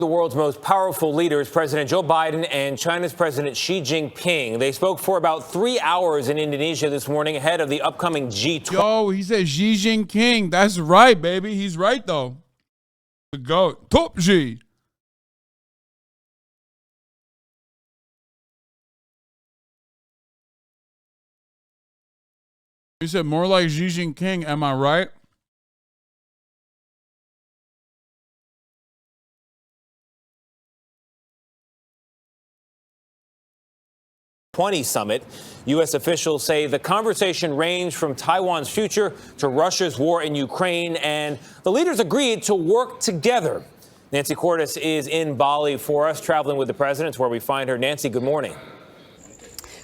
The world's most powerful leaders, President Joe Biden and China's President Xi Jinping. They spoke for about 3 hours in Indonesia this morning ahead of the upcoming G20. Yo, he said Xi Jinping. That's right, baby. He's right, though. The GOAT. Top Xi. He said more like Xi Jinping. Am I right? G20 summit. U.S. officials say the conversation ranged from Taiwan's future to Russia's war in Ukraine, and the leaders agreed to work together. Nancy Cordes is in Bali for us, traveling with the president, where we find her. Nancy, good morning.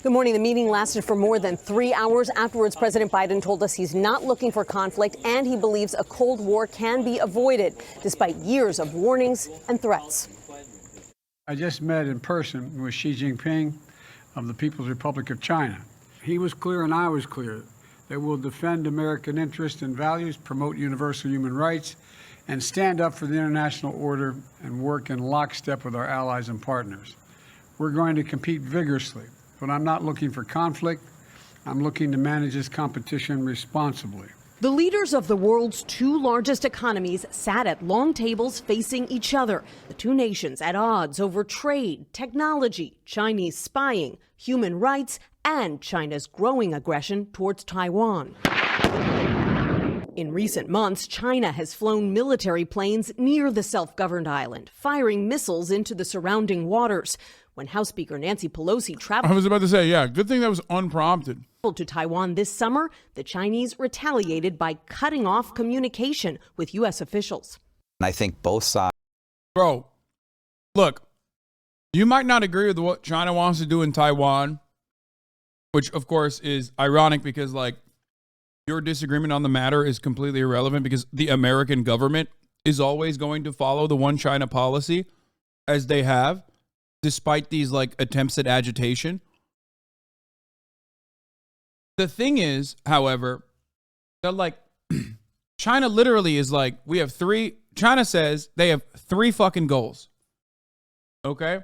Good morning. The meeting lasted for more than 3 hours. Afterwards, President Biden told us he's not looking for conflict, and he believes a Cold War can be avoided, despite years of warnings and threats. I just met in person with Xi Jinping of the People's Republic of China. He was clear and I was clear that we'll defend American interests and values, promote universal human rights, and stand up for the international order and work in lockstep with our allies and partners. We're going to compete vigorously, but I'm not looking for conflict. I'm looking to manage this competition responsibly. The leaders of the world's two largest economies sat at long tables facing each other. The two nations at odds over trade, technology, Chinese spying, human rights, and China's growing aggression towards Taiwan. In recent months, China has flown military planes near the self-governed island, firing missiles into the surrounding waters. When House Speaker Nancy Pelosi traveled... I was about to say, yeah, good thing that was unprompted. ...to Taiwan this summer, the Chinese retaliated by cutting off communication with U.S. officials. And I think both sides... Bro, look, you might not agree with what China wants to do in Taiwan, which, of course, is ironic because, like, your disagreement on the matter is completely irrelevant because the American government is always going to follow the one China policy as they have, despite these, like, attempts at agitation. The thing is, however, that, like, China literally is like, China says they have 3 fucking goals. Okay?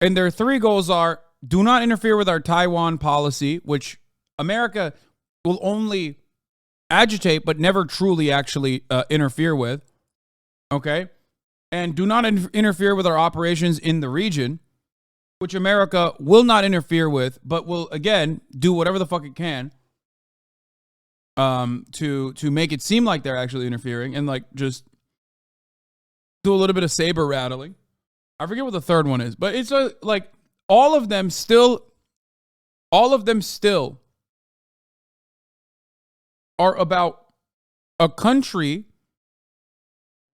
And their 3 goals are, do not interfere with our Taiwan policy, which America will only agitate but never truly actually interfere with. Okay? And do not interfere with our operations in the region, which America will not interfere with, but will, again, do whatever the fuck it can to make it seem like they're actually interfering and, like, just do a little bit of saber rattling. I forget what the third one is, but it's like all of them still are about a country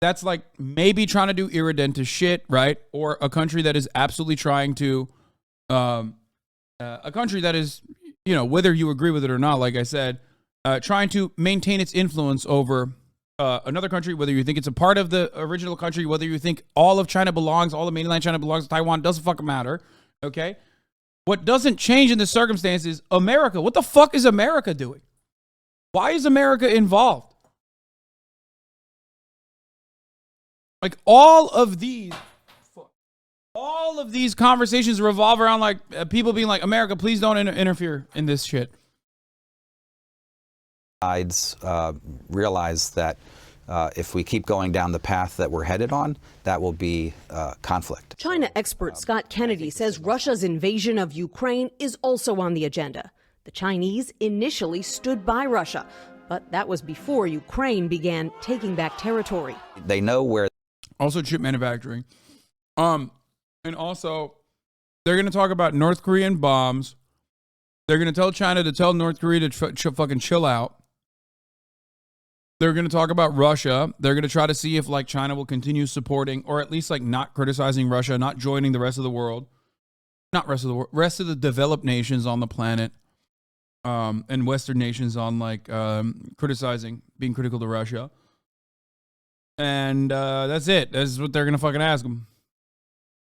that's, like, maybe trying to do irredentist shit, right? Or a country that is absolutely trying to, a country that is, you know, whether you agree with it or not, like I said, trying to maintain its influence over another country, whether you think it's a part of the original country, whether you think all of China belongs, all of mainland China belongs to Taiwan, doesn't fucking matter, okay? What doesn't change in this circumstance is America. What the fuck is America doing? Why is America involved? Like, all of these conversations revolve around, like, people being like, America, please don't interfere in this shit. Sides realize that if we keep going down the path that we're headed on, that will be conflict. China expert Scott Kennedy says Russia's invasion of Ukraine is also on the agenda. The Chinese initially stood by Russia, but that was before Ukraine began taking back territory. They know where. Also chip manufacturing. And also, they're going to talk about North Korean bombs. They're going to tell China to tell North Korea to fucking chill out. They're going to talk about Russia. They're going to try to see if, like, China will continue supporting, or at least, like, not criticizing Russia, not joining the rest of the world. Not rest of the world, rest of the developed nations on the planet. And Western nations on, like, being critical to Russia. And that's it. That's what they're going to fucking ask them.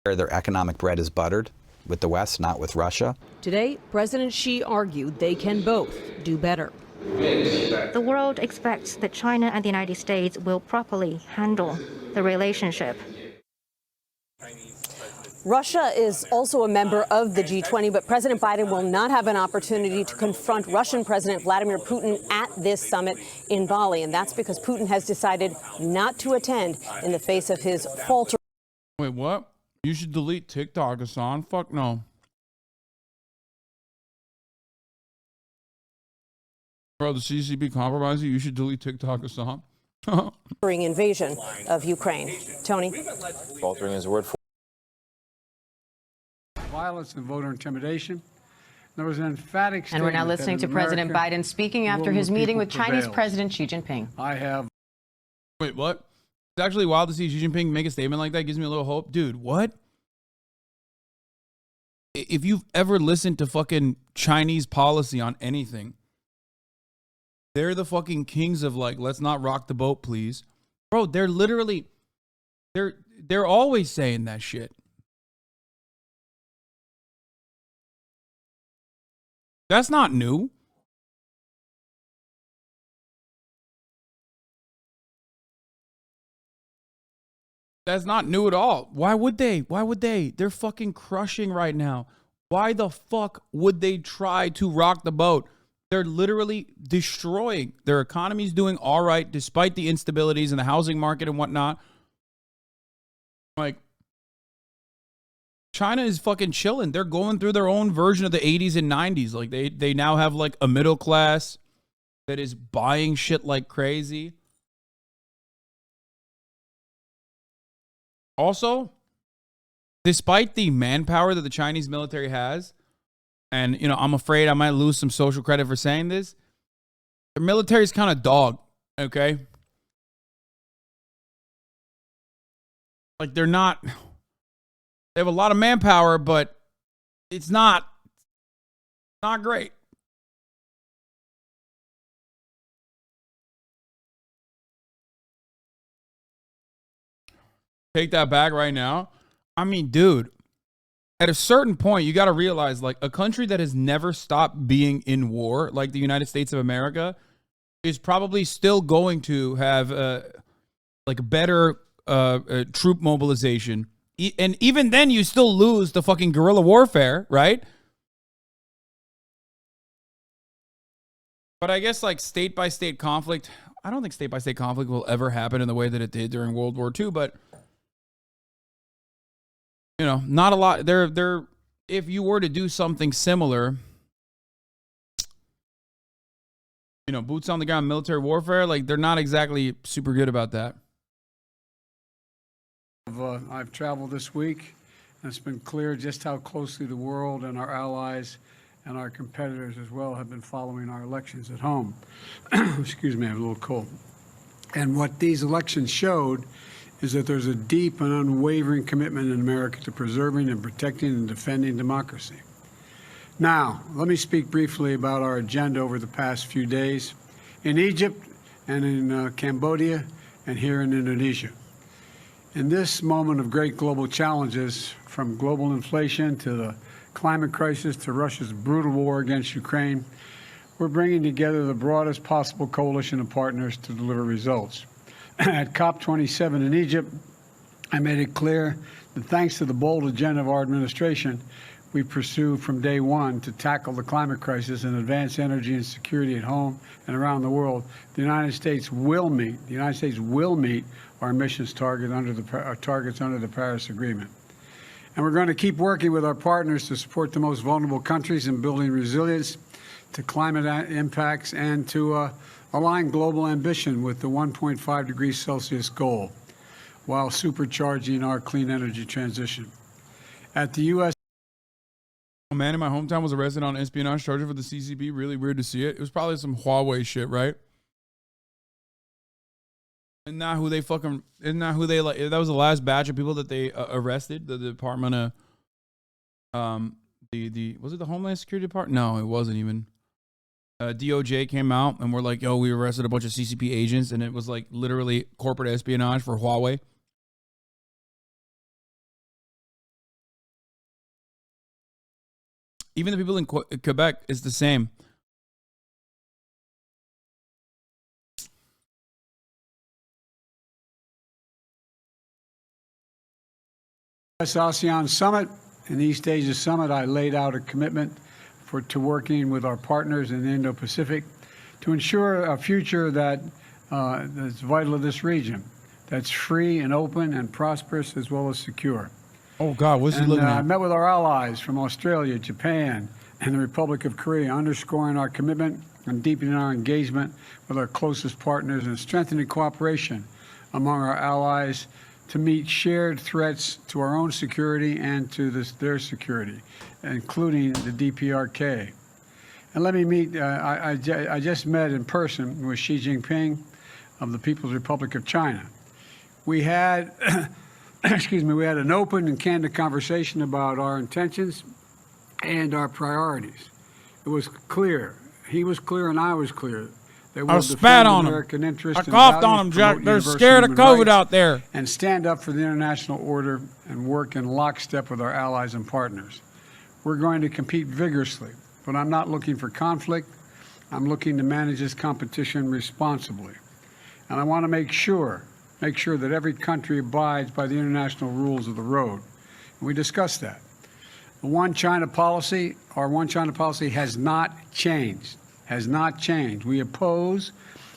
Where their economic bread is buttered with the West, not with Russia. Today, President Xi argued they can both do better. The world expects that China and the United States will properly handle the relationship. Russia is also a member of the G20, but President Biden will not have an opportunity to confront Russian President Vladimir Putin at this summit in Bali. And that's because Putin has decided not to attend in the face of his faltering. Wait, what? You should delete TikTok, Hasan. Fuck no. Bro, the CCP compromised you. You should delete TikTok, Hasan. Invasion of Ukraine. Tony? Faltering is a word for Violence and voter intimidation. There was an emphatic And we're now statement that listening in to President America, Biden speaking the after will his of the meeting people with Chinese prevails. President Xi Jinping. I have Wait, what? It's actually wild to see Xi Jinping make a statement like that. Gives me a little hope. Dude, what? If you've ever listened to fucking Chinese policy on anything, they're the fucking kings of like, let's not rock the boat, please. Bro, they're literally, they're always saying that shit. That's not new. That's not new at all. Why would they? Why would they? They're fucking crushing right now. Why the fuck would they try to rock the boat? They're literally destroying. Their economy's doing all right despite the instabilities in the housing market and whatnot. Like, China is fucking chilling. They're going through their own version of the 80s and 90s. Like, they now have like a middle class that is buying shit like crazy. Also, despite the manpower that the Chinese military has, and, you know, I'm afraid I might lose some social credit for saying this, their military is kind of dog, okay? Like, they're not, they have a lot of manpower, but it's not great. Take that back right now. I mean, dude, at a certain point, you got to realize, like, a country that has never stopped being in war, like the United States of America, is probably still going to have like better troop mobilization. And even then, you still lose the fucking guerrilla warfare, right? But I guess, like, state by state conflict, I don't think state by state conflict will ever happen in the way that it did during World War II, but, you know, not a lot. They're if you were to do something similar, you know, boots on the ground military warfare, like, they're not exactly super good about that. I've traveled this week, and it's been clear just how closely the world and our allies and our competitors as well have been following our elections at home. Excuse me, I have a little cold. And what these elections showed is that there's a deep and unwavering commitment in America to preserving and protecting and defending democracy. Now, let me speak briefly about our agenda over the past few days in Egypt and in Cambodia and here in Indonesia. In this moment of great global challenges, from global inflation to the climate crisis to Russia's brutal war against Ukraine, we're bringing together the broadest possible coalition of partners to deliver results. At COP27 in Egypt, I made it clear that thanks to the bold agenda of our administration, we pursue from day one to tackle the climate crisis and advance energy and security at home and around the world. The United States will meet our emissions targets under the Paris Agreement. And we're going to keep working with our partners to support the most vulnerable countries in building resilience to climate impacts and to align global ambition with the 1.5 degrees Celsius goal while supercharging our clean energy transition. At the U.S. A man in my hometown was arrested on espionage charges for the CCP. Really weird to see it. It was probably some Huawei shit, right? Isn't that who they like? That was the last batch of people that they arrested. The Department of, was it the Homeland Security Department? No, it wasn't even. DOJ came out and we're like, yo, we arrested a bunch of CCP agents, and it was like literally corporate espionage for Huawei. Even the people in Quebec is the same. ASEAN Summit. In the East Asia Summit, I laid out a commitment to working with our partners in the Indo-Pacific to ensure a future that's vital to this region, that's free and open and prosperous as well as secure. Oh, God, what's he And looking I at? met with our allies from Australia, Japan, and the Republic of Korea, underscoring our commitment and deepening our engagement with our closest partners and strengthening cooperation among our allies to meet shared threats to our own security and to their security, including the DPRK. And let me meet, I just met in person with Xi Jinping of the People's Republic of China. We had, excuse me, we had an open and candid conversation about our intentions and our priorities. It was clear, he was clear and I was clear. I spat on him. I coughed on him, Jack. They're scared of COVID out there. And stand up for the international order and work in lockstep with our allies and partners. We're going to compete vigorously, but I'm not looking for conflict. I'm looking to manage this competition responsibly. And I want to make sure that every country abides by the international rules of the road. And we discussed that. The One China policy, our One China policy has not changed. Has not changed. We oppose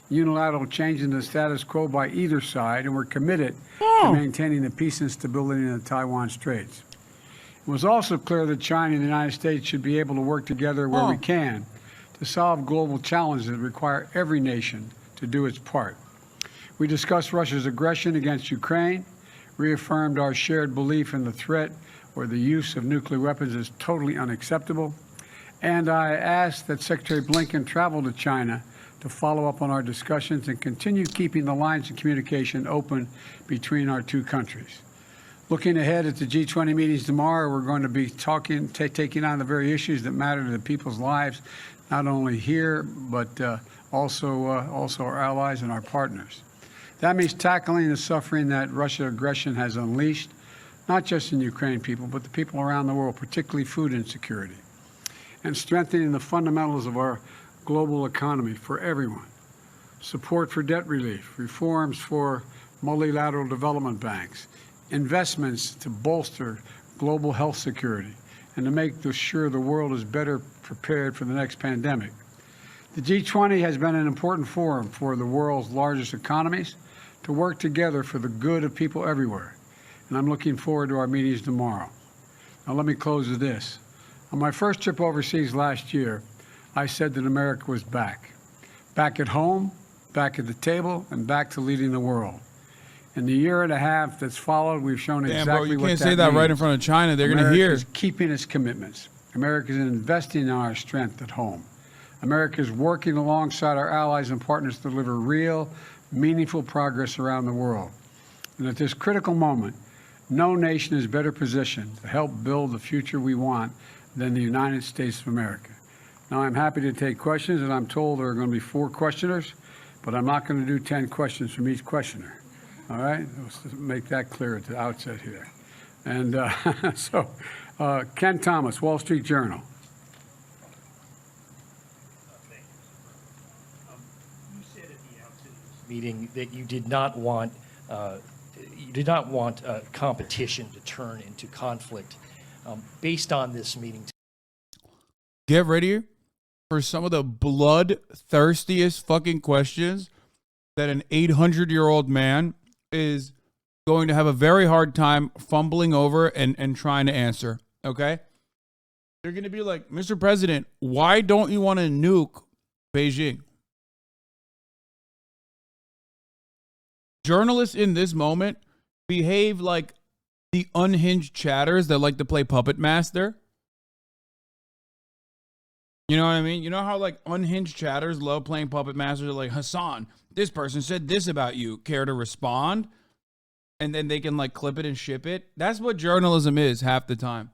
unilateral change in the status quo by either side, and we're committed to maintaining the peace and stability in the Taiwan Straits. It was also clear that China and the United States should be able to work together where we can to solve global challenges that require every nation to do its part. We discussed Russia's aggression against Ukraine, reaffirmed our shared belief in the threat or the use of nuclear weapons is totally unacceptable, and I asked that Secretary Blinken travel to China to follow up on our discussions and continue keeping the lines of communication open between our two countries. Looking ahead at the G20 meetings tomorrow, we're going to be taking on the very issues that matter to the people's lives, not only here, but also our allies and our partners. That means tackling the suffering that Russian aggression has unleashed, not just in Ukraine people, but the people around the world, particularly food insecurity, and strengthening the fundamentals of our global economy for everyone. Support for debt relief, reforms for multilateral development banks, investments to bolster global health security, and to make sure the world is better prepared for the next pandemic. The G20 has been an important forum for the world's largest economies to work together for the good of people everywhere, and I'm looking forward to our meetings tomorrow. Now let me close with this. On my first trip overseas last year, I said that America was back. Back at home, back at the table, and back to leading the world. In the year and a half that's followed, we've shown exactly what that means. Damn, bro, you can't say that right in front of China. They're going to hear. America's keeping its commitments. America's investing in our strength at home. America's working alongside our allies and partners to deliver real, meaningful progress around the world. And at this critical moment, no nation is better positioned to help build the future we want than the United States of America. Now, I'm happy to take questions, and I'm told there are going to be 4 questioners, but I'm not going to do 10 questions from each questioner. All right? Let's make that clear at the outset here. And Ken Thomas, Wall Street Journal. You said at the outset of this meeting that you did not want competition to turn into conflict. Based on this meeting, Get ready for some of the bloodthirstiest fucking questions that an 800-year-old man is going to have a very hard time fumbling over and trying to answer, okay? They're going to be like, Mr. President, why don't you want to nuke Beijing? Journalists in this moment behave like the unhinged chatters that like to play puppet master. You know what I mean? You know how like unhinged chatters love playing puppet masters? They're like, Hasan, this person said this about you. Care to respond? And then they can like clip it and ship it. That's what journalism is half the time.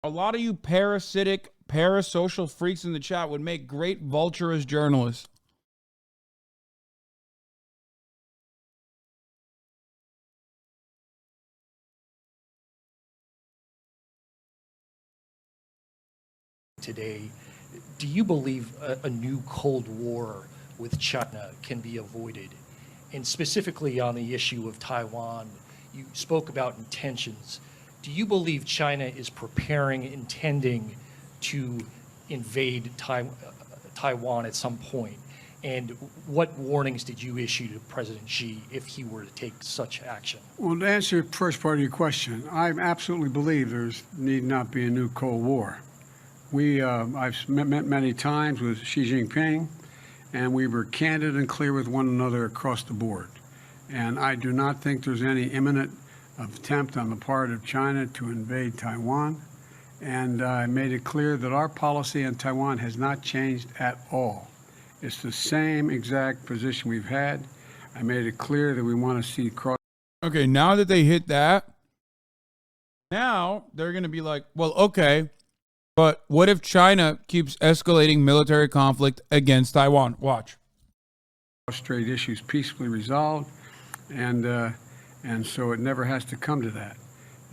A lot of you parasitic, parasocial freaks in the chat would make great vulturous journalists. today, do you believe a new Cold War with China can be avoided? And specifically on the issue of Taiwan, you spoke about intentions. Do you believe China is preparing, intending to invade Taiwan at some point? And what warnings did you issue to President Xi if he were to take such action? Well, to answer the first part of your question, I absolutely believe there's need not be a new Cold War. I've met many times with Xi Jinping, and we were candid and clear with one another across the board. And I do not think there's any imminent attempt on the part of China to invade Taiwan. And I made it clear that our policy on Taiwan has not changed at all. It's the same exact position we've had. I made it clear that we want to see cross. Okay, now that they hit that, now they're going to be like, well, okay, but what if China keeps escalating military conflict against Taiwan? Watch. Trade issues peacefully resolved, and so it never has to come to that.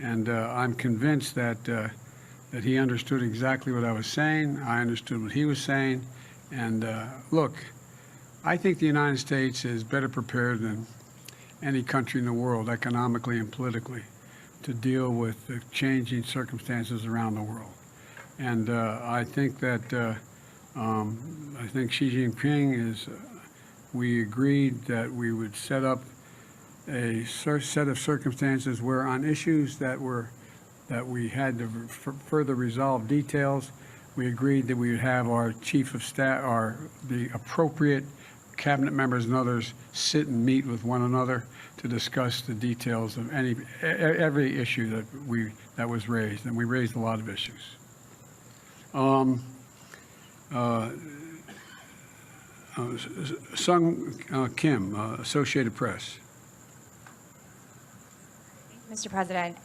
And I'm convinced that he understood exactly what I was saying. I understood what he was saying. And look, I think the United States is better prepared than any country in the world, economically and politically, to deal with the changing circumstances around the world. And I think that I think Xi Jinping is. We agreed that we would set up a set of circumstances where, on issues that we had to further resolve details, we agreed that we would have our chief of staff, the appropriate cabinet members and others sit and meet with one another to discuss the details of every issue that was raised, and we raised a lot of issues. Sung Kim, Associated Press. Mr. President,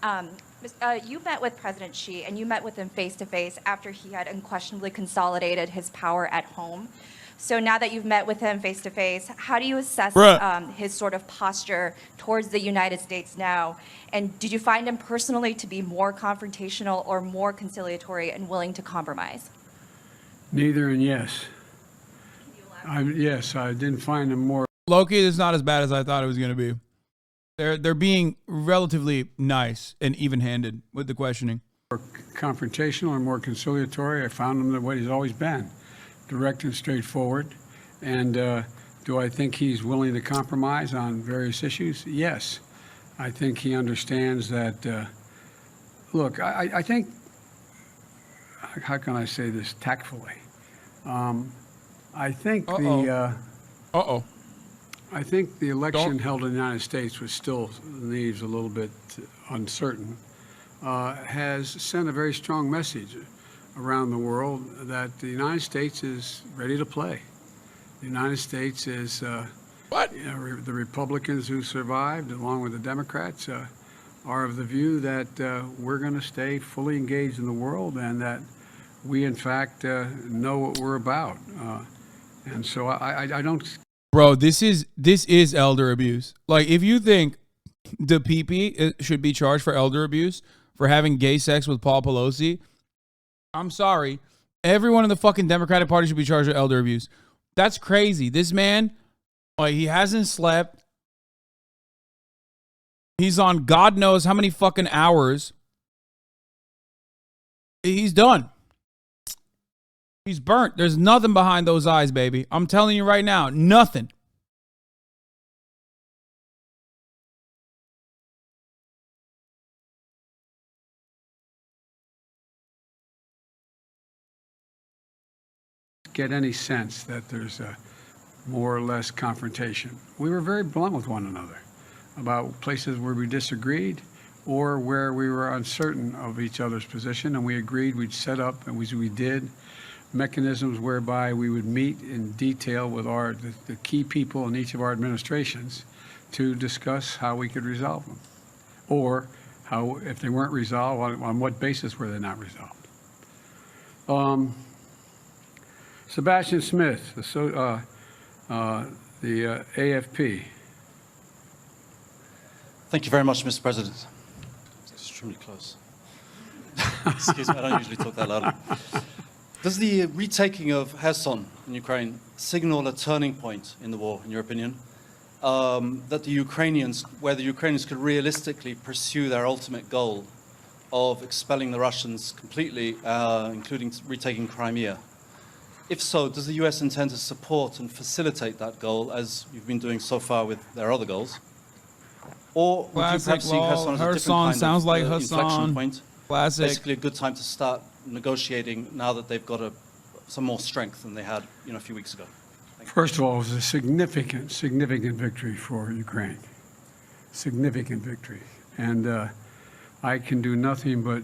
you met with President Xi, and you met with him face-to-face after he had unquestionably consolidated his power at home. So now that you've met with him face-to-face, how do you assess his sort of posture towards the United States now? And did you find him personally to be more confrontational or more conciliatory and willing to compromise? Neither and yes. Yes, I didn't find him more. Loki is not as bad as I thought it was going to be. They're being relatively nice and even-handed with the questioning. More confrontational or more conciliatory. I found him the way he's always been, direct and straightforward. And do I think he's willing to compromise on various issues? Yes. I think he understands that. Look, I think, how can I say this tactfully? I think I think the election held in the United States, which still leaves a little bit uncertain, has sent a very strong message around the world that the United States is ready to play. The United States is the Republicans who survived, along with the Democrats, are of the view that we're going to stay fully engaged in the world, and that we, in fact, know what we're about. And so I don't. Bro, this is elder abuse. Like, if you think the PP should be charged for elder abuse for having gay sex with Paul Pelosi, I'm sorry. Everyone in the fucking Democratic Party should be charged with elder abuse. That's crazy. This man, like, he hasn't slept. He's on God knows how many fucking hours. He's done. He's burnt. There's nothing behind those eyes, baby. I'm telling you right now, nothing. Get any sense that there's a more or less confrontation. We were very blunt with one another about places where we disagreed or where we were uncertain of each other's position, and we agreed we'd set up, and we did, mechanisms whereby we would meet in detail with the key people in each of our administrations to discuss how we could resolve them, or how, if they weren't resolved, on what basis were they not resolved. Sebastian Smith, the AFP. Thank you very much, Mr. President. It's extremely close. Excuse me, I don't usually talk that loudly. Does the retaking of Hasan in Ukraine signal a turning point in the war, in your opinion? that the Ukrainians could realistically pursue their ultimate goal of expelling the Russians completely, including retaking Crimea? If so, does the US intend to support and facilitate that goal, as you've been doing so far with their other goals? Or would you perhaps see Hasan as a different kind sounds of like inflection Hasan. point? Classic. Basically a good time to start negotiating now that they've got some more strength than they had a few weeks ago. First of all, it was a significant victory for Ukraine. Significant victory. And I can do nothing but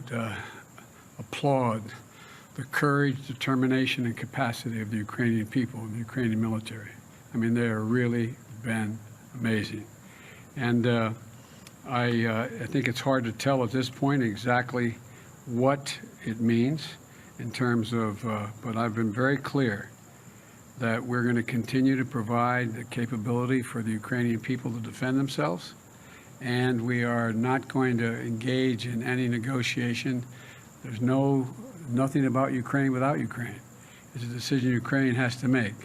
applaud the courage, determination, and capacity of the Ukrainian people and the Ukrainian military. I mean, they have really been amazing. And I think it's hard to tell at this point exactly what it means in terms of, but I've been very clear that we're going to continue to provide the capability for the Ukrainian people to defend themselves, and we are not going to engage in any negotiation. There's nothing about Ukraine without Ukraine. It's a decision Ukraine has to make.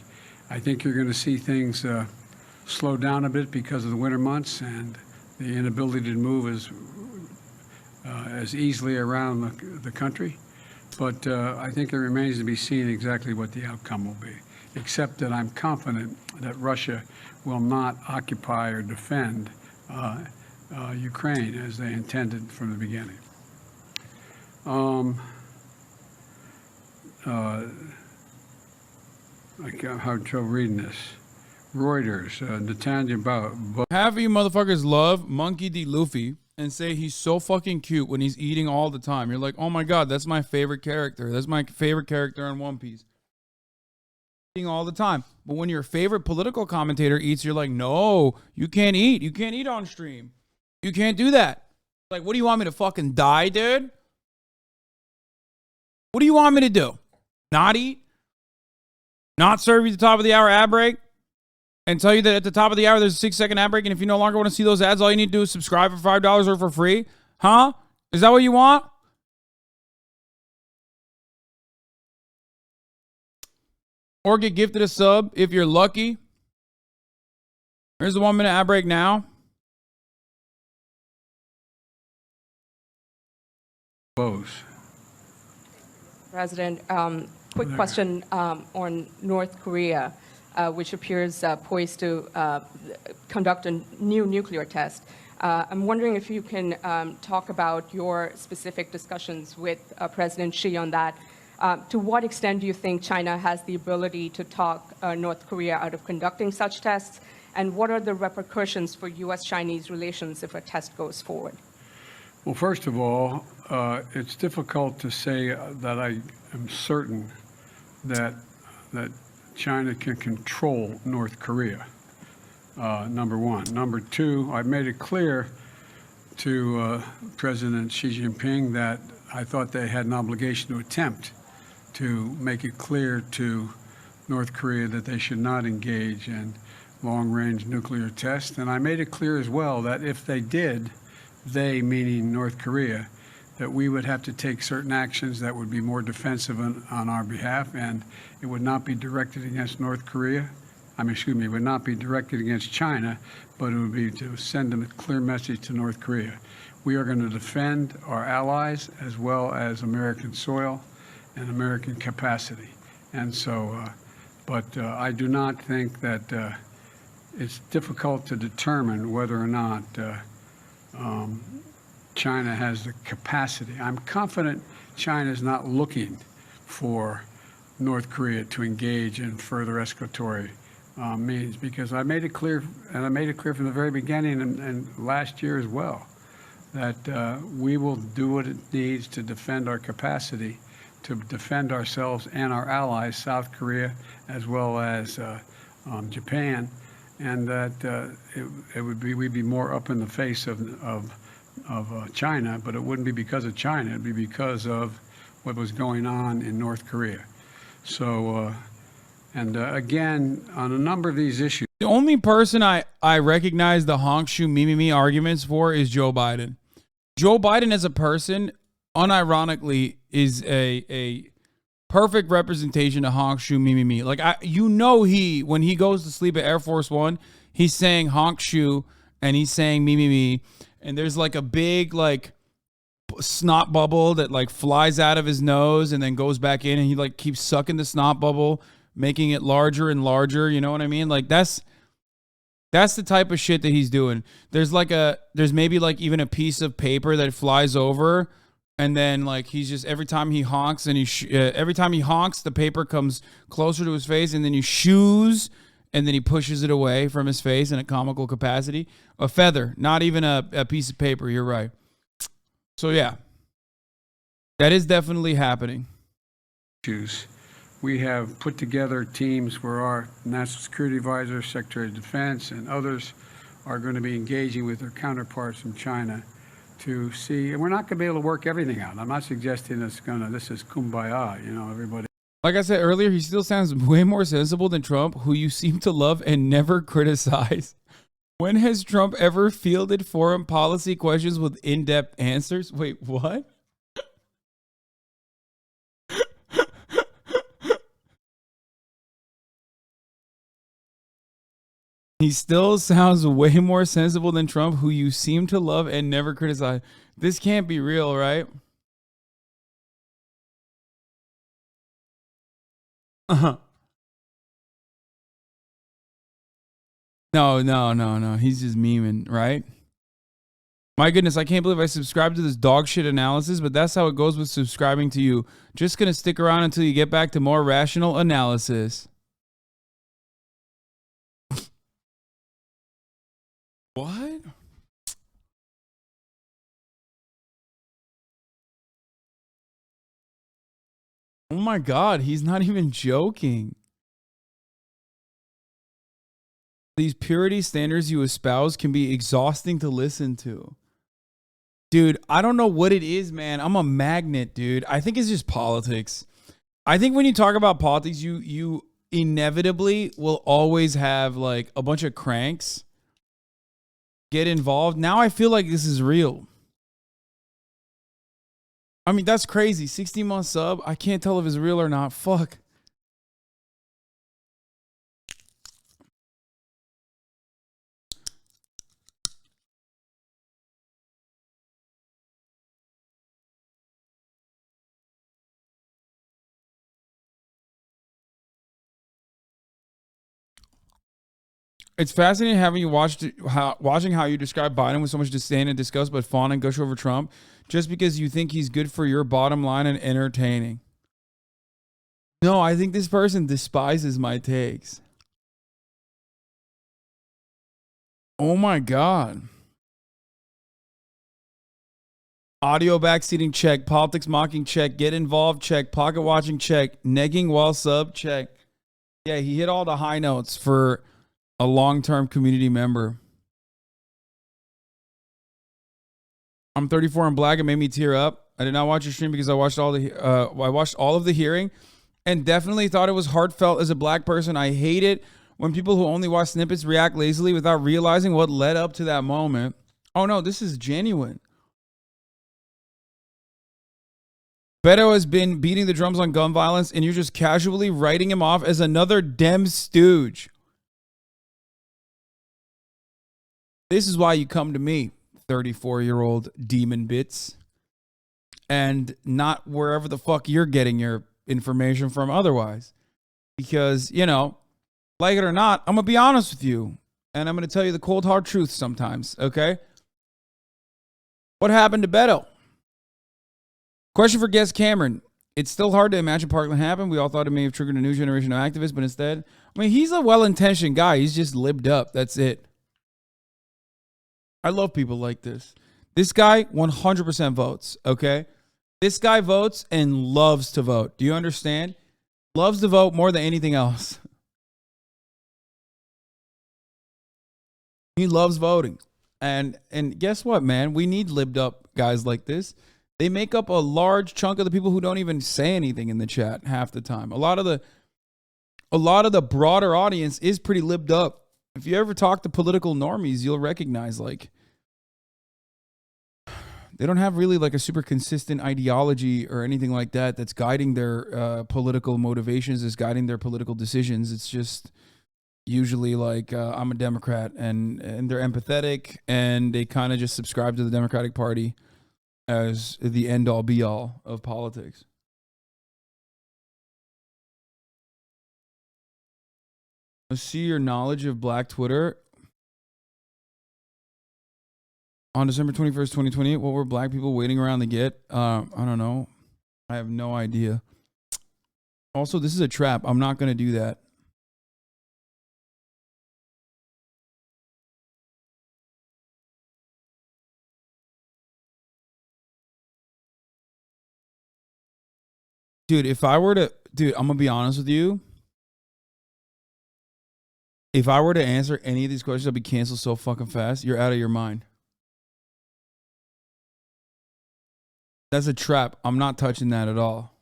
I think you're going to see things slow down a bit because of the winter months and the inability to move as easily around the country. But I think it remains to be seen exactly what the outcome will be, except that I'm confident that Russia will not occupy or defend Ukraine as they intended from the beginning. I have trouble reading this. Reuters, Netanya Half of you motherfuckers love Monkey D. Luffy and say he's so fucking cute when he's eating all the time. You're like, oh my God, that's my favorite character. That's my favorite character in One Piece. Eating all the time. But when your favorite political commentator eats, you're like, no, you can't eat. You can't eat on stream. You can't do that. Like, what do you want me to fucking die, dude? What do you want me to do? Not eat? Not serve you the top of the hour ad break? And tell you that at the top of the hour, there's a 6-second ad break, and if you no longer want to see those ads, all you need to do is subscribe for $5 or for free? Huh? Is that what you want? Or get gifted a sub if you're lucky. Here's the 1-minute ad break now. President, quick question on North Korea, which appears poised to conduct a new nuclear test. I'm wondering if you can talk about your specific discussions with President Xi on that. To what extent do you think China has the ability to talk North Korea out of conducting such tests? And what are the repercussions for U.S.-Chinese relations if a test goes forward? Well, first of all, it's difficult to say that I am certain that China can control North Korea, number one. Number two, I've made it clear to President Xi Jinping that I thought they had an obligation to attempt to make it clear to North Korea that they should not engage in long-range nuclear tests. And I made it clear as well that if they did, they, meaning North Korea, that we would have to take certain actions that would be more defensive on our behalf, and it would not be directed against North Korea. It would not be directed against China, but it would be to send a clear message to North Korea. We are going to defend our allies as well as American soil and American capacity. And so, but I do not think that it's difficult to determine whether or not China has the capacity. I'm confident China is not looking for North Korea to engage in further escalatory means, because I made it clear, and I made it clear from the very beginning and last year as well, that we will do what it needs to defend our capacity, to defend ourselves and our allies, South Korea as well as Japan, and that we'd be more up in the face of China, but it wouldn't be because of China. It'd be because of what was going on in North Korea. So, again, on a number of these issues. The only person I recognize the honk shoe me arguments for is Joe Biden. Joe Biden as a person, unironically, is a perfect representation of honk shoe me. Like, when he goes to sleep at Air Force One, he's saying honk shoe and he's saying me. And there's like a big like snot bubble that like flies out of his nose and then goes back in, and he like keeps sucking the snot bubble, making it larger and larger. You know what I mean? Like that's the type of shit that he's doing. There's maybe like even a piece of paper that flies over, and then like he's just, every time he honks and every time he honks, the paper comes closer to his face, and then he shoos, and then he pushes it away from his face in a comical capacity. A feather, not even a piece of paper. You're right. So yeah, that is definitely happening. We have put together teams where our National Security Advisor, Secretary of Defense, and others are going to be engaging with their counterparts from China to see, and we're not going to be able to work everything out. I'm not suggesting this is kumbaya, everybody. Like I said earlier, he still sounds way more sensible than Trump, who you seem to love and never criticize. When has Trump ever fielded foreign policy questions with in-depth answers? Wait, what? He still sounds way more sensible than Trump, who you seem to love and never criticize. This can't be real, right? Uh-huh. No. He's just memeing, right? My goodness, I can't believe I subscribed to this dog shit analysis, but that's how it goes with subscribing to you. Just gonna stick around until you get back to more rational analysis. What? Oh my God, he's not even joking. These purity standards you espouse can be exhausting to listen to. Dude, I don't know what it is, man. I'm a magnet, dude. I think it's just politics. I think when you talk about politics, you inevitably will always have like a bunch of cranks get involved. Now I feel like this is real. I mean, that's crazy. 60-month sub. I can't tell if it's real or not. Fuck. It's fascinating having you watching how you describe Biden with so much disdain and disgust, but fawn and gush over Trump just because you think he's good for your bottom line and entertaining. No, I think this person despises my takes. Oh my God. Audio backseating, check. Politics mocking, check. Get involved, check. Pocket watching, check. Negging while sub, check. Yeah, he hit all the high notes for a long-term community member. I'm 34 and black. It made me tear up. I did not watch your stream because I watched all of the hearing and definitely thought it was heartfelt as a black person. I hate it when people who only watch snippets react lazily without realizing what led up to that moment. Oh no, this is genuine. Beto has been beating the drums on gun violence and you're just casually writing him off as another Dem stooge. This is why you come to me, 34-year-old demon bits, and not wherever the fuck you're getting your information from otherwise. Because, like it or not, I'm going to be honest with you, and I'm going to tell you the cold, hard truth sometimes, okay? What happened to Beto? Question for guest Cameron. It's still hard to imagine Parkland happened. We all thought it may have triggered a new generation of activists, but instead, he's a well-intentioned guy. He's just libbed up. That's it. I love people like this. This guy 100% votes, okay? This guy votes and loves to vote. Do you understand? Loves to vote more than anything else. He loves voting. And guess what, man? We need libbed up guys like this. They make up a large chunk of the people who don't even say anything in the chat half the time. A lot of the broader audience is pretty libbed up. If you ever talk to political normies, you'll recognize like they don't have really like a super consistent ideology or anything like that that's guiding their political motivations, is guiding their political decisions. It's just usually like I'm a Democrat, and they're empathetic, and they kind of just subscribe to the Democratic Party as the end all be all of politics. Let's see your knowledge of Black Twitter. On December 21st, 2028, what were Black people waiting around to get? I don't know. I have no idea. Also, this is a trap. I'm not going to do that. Dude, I'm going to be honest with you. If I were to answer any of these questions, I'd be canceled so fucking fast. You're out of your mind. That's a trap. I'm not touching that at all.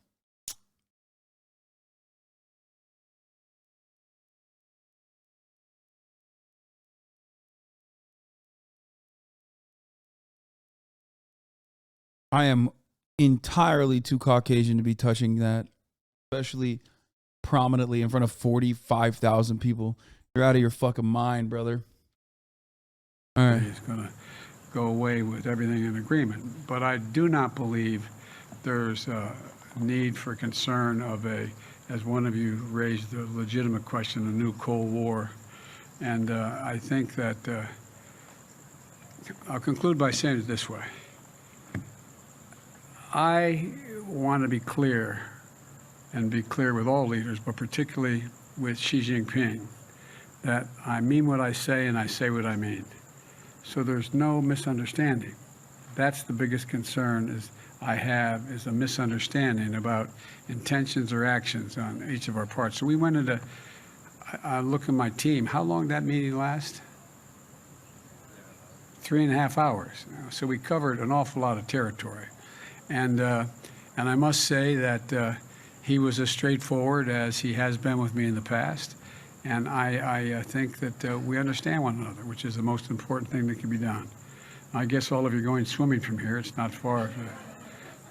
I am entirely too Caucasian to be touching that, especially prominently in front of 45,000 people. You're out of your fucking mind, brother. All right. He's going to go away with everything in agreement. But I do not believe there's a need for concern of as one of you raised the legitimate question, a new Cold War. And I think that I'll conclude by saying it this way. I want to be clear, and be clear with all leaders, but particularly with Xi Jinping, that I mean what I say and I say what I mean. So there's no misunderstanding. That's the biggest concern I have is a misunderstanding about intentions or actions on each of our parts. So we went into, I look at my team, how long did that meeting last? 3.5 hours. So we covered an awful lot of territory. And I must say that he was as straightforward as he has been with me in the past. And I think that we understand one another, which is the most important thing that can be done. I guess all of you are going swimming from here. It's not far.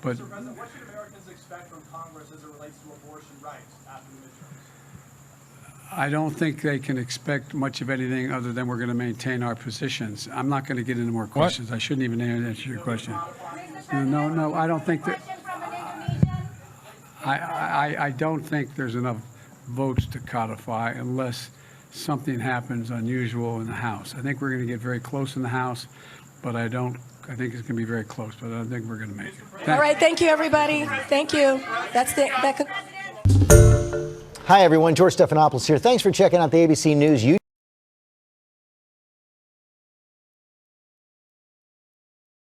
But Mr. President, what should Americans expect from Congress as it relates to abortion rights after the midterms? I don't think they can expect much of anything other than we're going to maintain our positions. I'm not going to get into more questions. I shouldn't even answer your question. No, I don't think that. I don't think there's enough votes to codify unless something happens unusual in the House. I think we're going to get very close in the House, but I think it's going to be very close, but I don't think we're going to make it. All right, thank you, everybody. Thank you. Hi, everyone. George Stephanopoulos here. Thanks for checking out the ABC News YouTube.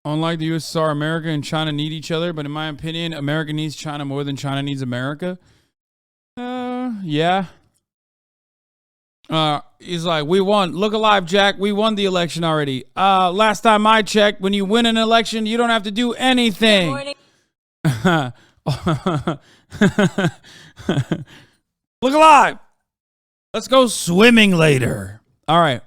Unlike the USSR, America and China need each other, but in my opinion, America needs China more than China needs America. Yeah. He's like, we won. Look alive, Jack. We won the election already. Last time I checked, when you win an election, you don't have to do anything. Look alive. Let's go swimming later. All right.